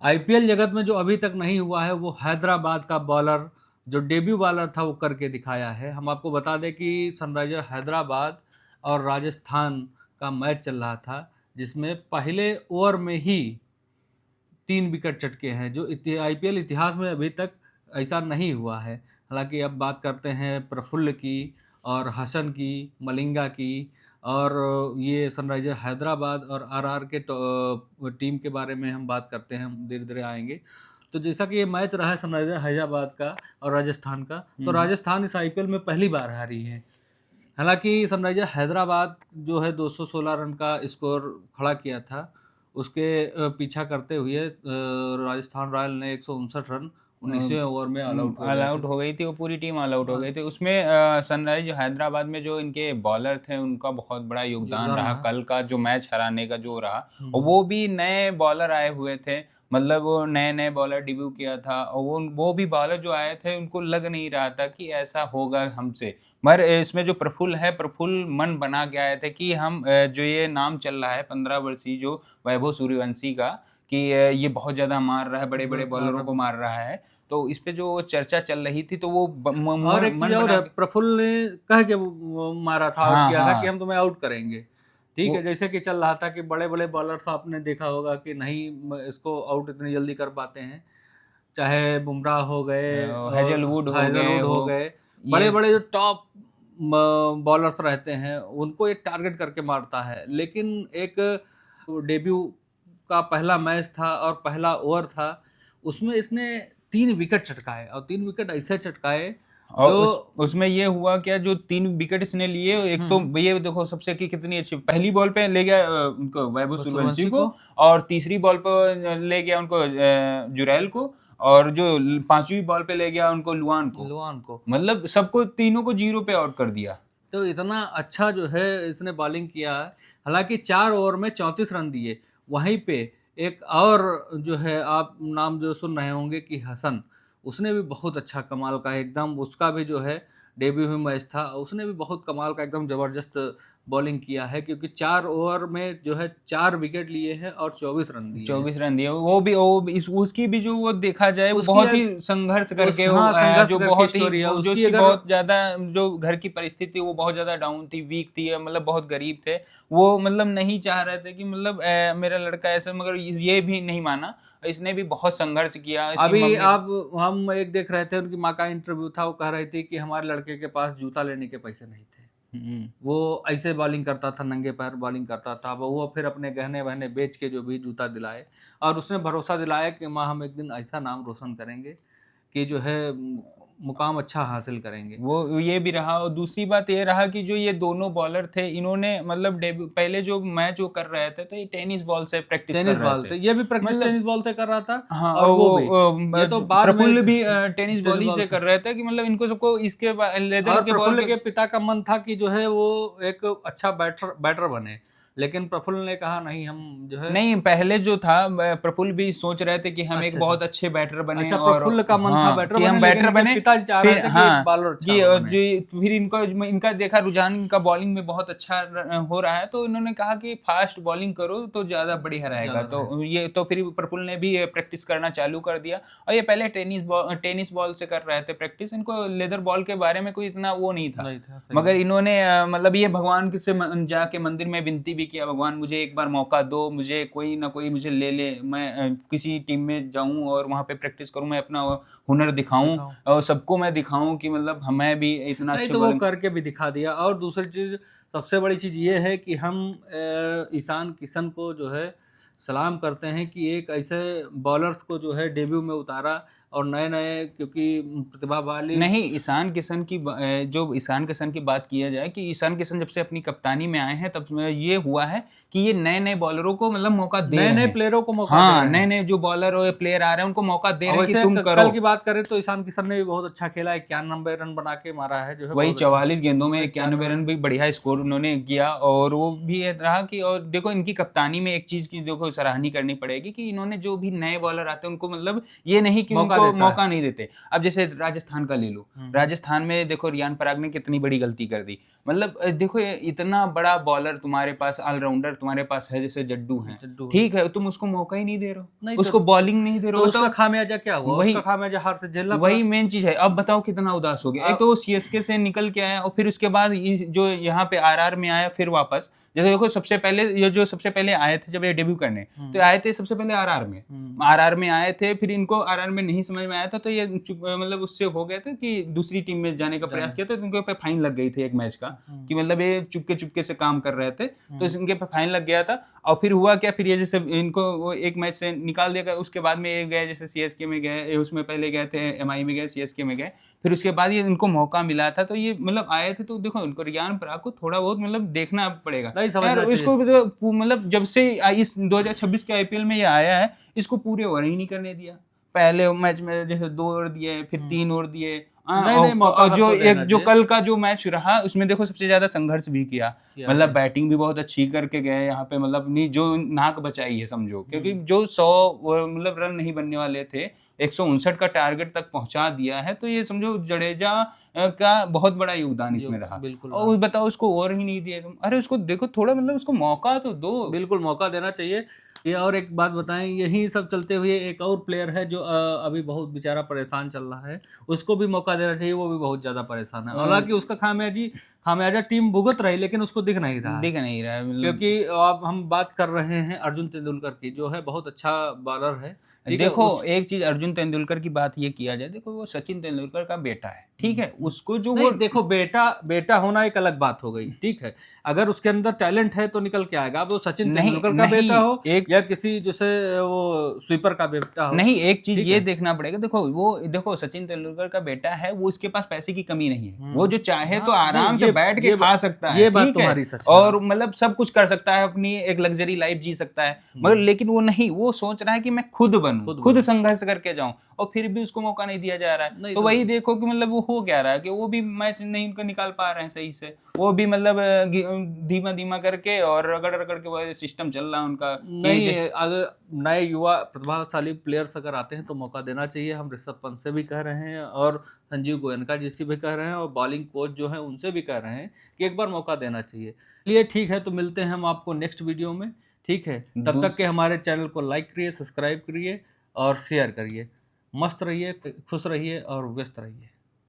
IPL जगत में जो अभी तक नहीं हुआ है वो हैदराबाद का बॉलर जो डेब्यू बॉलर था वो करके दिखाया है। हम आपको बता दें कि सनराइजर हैदराबाद और राजस्थान का मैच चल रहा था, जिसमें पहले ओवर में ही 3 विकेट चटके हैं, जो आईपीएल इतिहास में अभी तक ऐसा नहीं हुआ है। हालांकि अब बात करते हैं प्रफुल्ल की और हसन की, मलिंगा की, और ये सनराइजर हैदराबाद और आरआर के टीम के बारे में हम बात करते हैं, हम धीरे धीरे आएंगे। तो जैसा कि ये मैच रहा है सनराइजर हैदराबाद का और राजस्थान का, तो राजस्थान इस आईपीएल में पहली बार हारी है। हालांकि सनराइजर हैदराबाद जो है 216 रन का स्कोर खड़ा किया था, उसके पीछा करते हुए राजस्थान रॉयल ने 159 रन 19वें ओवर में ऑल आउट हो गई थी, वो पूरी टीम ऑल आउट हो गई थी। उसमें सनराइज हैदराबाद में जो इनके बॉलर थे उनका बहुत बड़ा योगदान रहा। कल का जो मैच हराने का जो रहा, और वो भी नए बॉलर आए हुए थे, मतलब वो नए नए बॉलर डेब्यू किया था, और वो भी बॉलर जो आए थे उनको लग नहीं रहा था कि ऐसा होगा हमसे। मगर इसमें जो प्रफुल्ल मन बना के आए थे कि हम जो ये नाम चल रहा है 15 वर्षीय जो वैभव सूर्यवंशी का, कि ये बहुत ज्यादा मार रहा है, बड़े बड़े बॉलरों को मार रहा है, तो इस पे जो चर्चा चल रही थी, तो वो और एक चीज और है, प्रफुल्ल ने कह के मारा था, आउट किया था कि हम तुम्हें आउट करेंगे। ठीक है, जैसे कि चल रहा था कि बड़े बड़े बॉलर्स आपने देखा होगा कि नहीं इसको आउट इतनी जल्दी कर पाते हैं, चाहे बुमराह हो गए, हेजलवुड हो गए, बड़े बड़े जो टॉप बॉलर्स रहते हैं उनको एक टारगेट करके मारता है। लेकिन एक डेब्यू का पहला मैच था और पहला ओवर था, उसमें इसने 3 विकेट चटकाए, और 3 विकेट ऐसे चटकाए। और तो उसमें ये हुआ क्या, जो 3 विकेट इसने लिए, एक तो ये देखो सबसे की कितनी अच्छी, पहली बॉल पे ले गया उनको वैभव सूर्यवंशी को, और तीसरी बॉल पे ले गया उनको जुरैल को, और जो 5वीं बॉल पे ले गया उनको लुआन को, मतलब सबको तीनों को 0 पे आउट कर दिया। तो इतना अच्छा जो है इसने बॉलिंग किया है। हालांकि 4 ओवर में 34 रन दिए। वहीं पे एक और जो है आप नाम जो सुन रहे होंगे कि हसन, उसने भी बहुत अच्छा कमाल का एकदम, उसका भी जो है डेब्यू में मैच था, उसने भी बहुत कमाल का एकदम जबरदस्त बॉलिंग किया है, क्योंकि 4 ओवर में जो है 4 विकेट लिए हैं और 24 रन दिए। 24 रन दिए। वो भी उसकी भी जो वो देखा जाए वो बहुत ही संघर्ष करके जो बहुत ही जो उसकी बहुत ज्यादा जो घर की परिस्थिति वो बहुत ज्यादा डाउन थी, वीक थी, मतलब बहुत गरीब थे वो, मतलब नहीं चाह रहे थे कि मतलब मेरा लड़का ऐसा, मगर ये भी नहीं माना, इसने भी बहुत संघर्ष किया। अभी आप हम एक देख रहे थे, उनकी माँ का इंटरव्यू था, वो कह रही थी कि हमारे लड़के के पास जूता लेने के पैसे नहीं थे, वो ऐसे बॉलिंग करता था, नंगे पैर बॉलिंग करता था। वो फिर अपने गहने वहने बेच के जो भी जूता दिलाए, और उसने भरोसा दिलाया कि माँ हम एक दिन ऐसा नाम रोशन करेंगे कि जो है मुकाम अच्छा हासिल करेंगे। वो ये भी रहा। और दूसरी बात ये रहा कि जो ये दोनों बॉलर थे, इन्होंने मतलब डेब्यू पहले जो मैच वो कर रहे थे तो ये टेनिस बॉल से प्रैक्टिस कर रहे थे। ये भी प्रैक्टिस टेनिस बॉल से कर रहा था। हाँ, और वो भी ये तो बाद में प्रफुल्ल भी टेनिस बॉल ही से कर रहे थे, कि मतलब इनको सबको इसके लेदर के बॉल। प्रफुल्ल के पिता का मन था कि जो है वो एक अच्छा बैटर बने, लेकिन प्रफुल्ल ने कहा नहीं, हम जो है नहीं, पहले जो था प्रफुल्ल भी सोच रहे थे कि हम एक बहुत अच्छे बैटर बने। अच्छा, प्रफुल्ल का मन था बैटर बने, हम बैटर बने, पिता चाह रहे थे कि बॉलर अच्छा बने। फिर इनका देखा रुझान, इनका बॉलिंग में बहुत अच्छा हो रहा है, तो इन्होंने कहा कि फास्ट बॉलिंग करो तो ज्यादा बढ़िया रहेगा। तो फिर प्रफुल्ल ने भी प्रैक्टिस करना चालू कर दिया। और ये पहले टेनिस बॉल से कर रहे थे प्रैक्टिस, इनको लेदर बॉल के बारे में कोई इतना वो नहीं था। मगर इन्होंने मतलब ये भगवान से जाके मंदिर में विनती भी किया, भगवान मुझे एक बार मौका दो, मुझे कोई ना कोई मुझे ले ले, मैं किसी टीम में जाऊं और वहां पे प्रैक्टिस करूं, मैं अपना हुनर दिखाऊं और सबको मैं दिखाऊं कि मतलब हमें भी इतना अच्छा। तो वो करके भी दिखा दिया। और दूसरी चीज, सबसे बड़ी चीज ये है कि हम ईशान किशन को जो है सलाम करते हैं कि एक ऐसे बॉलर्स को जो है डेब्यू में उतारा, और नए नए, क्योंकि प्रतिभा वाली नहीं, ईशान किशन की जो ईशान किशन की बात किया जाए कि ईशान किशन जब से अपनी कप्तानी में आए हैं तब ये हुआ है कि ये नए नए बॉलरों को मतलब मौका दे रहे हैं, नए प्लेयरों को मौका दे रहे हैं। नए नए जो बॉलर और प्लेयर आ रहे हैं उनको मौका दे रहे हैं कि तुम करो। कल की बात करें तो ईशान किशन ने भी बहुत अच्छा खेला, 91 रन बना के मारा है, जो है वही 44 गेंदों में 91 रन भी बढ़िया स्कोर उन्होंने किया। और वो भी रहा कि, और देखो इनकी कप्तानी में एक चीज की देखो सराहनीय करनी पड़ेगी कि इन्होंने जो भी नए बॉलर आते हैं उनको मतलब ये नहीं कि उनको देता है। मौका नहीं देते। अब जैसे राजस्थान का ले लो, राजस्थान में देखो रियान पराग ने कितनी बड़ी गलती कर दी। मतलब देखो इतना बड़ा बॉलर तुम्हारे पास, ऑलराउंडर तुम्हारे पास है जैसे जड्डू है, ठीक है, तुम उसको मौका ही नहीं दे रहे हो, उसको बॉलिंग नहीं दे रहे हो, तो उसका खामियाजा क्या हुआ? वही उसका खामियाजा हार से झेलना पड़ा। वही मेन चीज है। अब बताओ कितना उदास हो गया। एक तो सीएसके से निकल के आया और फिर उसके बाद जो यहाँ पे आरआर में आया फिर वापस। जैसे देखो सबसे पहले ये जो सबसे पहले आए थे जब ये डेब्यू करने, तो आए थे सबसे पहले आरआर में आए थे। फिर इनको आरआर में नहीं समझ में आया था तो ये मतलब उससे हो गए थे कि दूसरी टीम में जाने का प्रयास किया, तो इनके ऊपर फाइन लग गई थी एक मैच का, कि मतलब ये चुपके से काम कर रहे थे, तो इनके पे फाइन लग गया था। और फिर हुआ क्या, फिर ये जैसे इनको वो एक मैच से निकाल दिया, उसके बाद में ये गए जैसे सीएसके में गए, उसमें पहले गए थे एमआई में गए, सीएसके में गए, फिर उसके बाद ये इनको मौका मिला था तो ये मतलब आए थे। तो देखो इनको रियान पराग को थोड़ा बहुत मतलब देखना पड़ेगा यार, इसको मतलब जब से इस 2026 के आईपीएल में ये आया है, इसको पूरे ओवर ही नहीं करने दिया। पहले मैच में जैसे 2 ओवर दिए, फिर 3 ओवर दिए, और जो कल का जो मैच रहा उसमें देखो सबसे ज्यादा संघर्ष भी किया, मतलब बैटिंग भी बहुत अच्छी करके गए यहाँ पे, मतलब नहीं जो नाक बचाई है समझो, क्योंकि जो 100 मतलब रन नहीं बनने वाले थे 159 का टारगेट तक पहुंचा दिया है। तो ये समझो जडेजा का बहुत बड़ा योगदान इसमें रहा। और बताओ उसको ओवर ही नहीं दिए तुम, अरे उसको देखो थोड़ा मतलब उसको मौका तो दो, बिल्कुल मौका देना चाहिए। ये और एक बात बताएं, यही सब चलते हुए एक और प्लेयर है जो अभी बहुत बेचारा परेशान चल रहा है, उसको भी मौका देना चाहिए, वो भी बहुत ज्यादा परेशान है। हालांकि उसका खामियाजा टीम भुगत रही, लेकिन उसको दिख नहीं रहा है। क्योंकि अब हम बात कर रहे हैं अर्जुन तेंदुलकर की, जो है बहुत अच्छा बॉलर है। देखो एक चीज अर्जुन तेंदुलकर की बात ये किया जाए, देखो वो सचिन तेंदुलकर का बेटा है, ठीक है, उसको जो वो देखो बेटा होना एक अलग बात हो गई, ठीक है, अगर उसके अंदर टैलेंट है तो निकल के आएगा। अब वो सचिन तेंदुलकर का बेटा हो या किसी जैसे वो स्वीपर का बेटा हो, नहीं एक चीज ये देखना पड़ेगा। देखो सचिन तेंदुलकर का बेटा है, वो उसके पास पैसे की कमी नहीं है, वो जो चाहे तो आराम से बैठ के खा सकता है, ये बात तुम्हारी सच है, और मतलब सब कुछ कर सकता है, अपनी एक लग्जरी लाइफ जी सकता है, मगर लेकिन वो नहीं, वो सोच रहा है कि मैं खुद बनूं, खुद संघर्ष करके जाऊं, और फिर भी उसको मौका नहीं दिया जा रहा है। तो वही देखो कि मतलब वो हो क्या रहा है कि वो भी मैच नहीं उनको निकाल पा रहे हैं सही से, वो भी मतलब धीमा करके और रगड़ के वो सिस्टम चल रहा है उनका। नहीं, अगर नए युवा प्रतिभाशाली प्लेयर्स अगर आते हैं तो मौका देना चाहिए। हम ऋषभ पंत से भी कह रहे हैं और संजीव गोयनका जी से भी कह रहे हैं और बॉलिंग कोच जो है उनसे भी कह रहे हैं कि एक बार मौका देना चाहिए। चलिए ठीक है, तो मिलते हैं हम आपको नेक्स्ट वीडियो में, ठीक है, तब तक के हमारे चैनल को लाइक करिए, सब्सक्राइब करिए और शेयर करिए। मस्त रहिए, खुश रहिए और व्यस्त रहिए।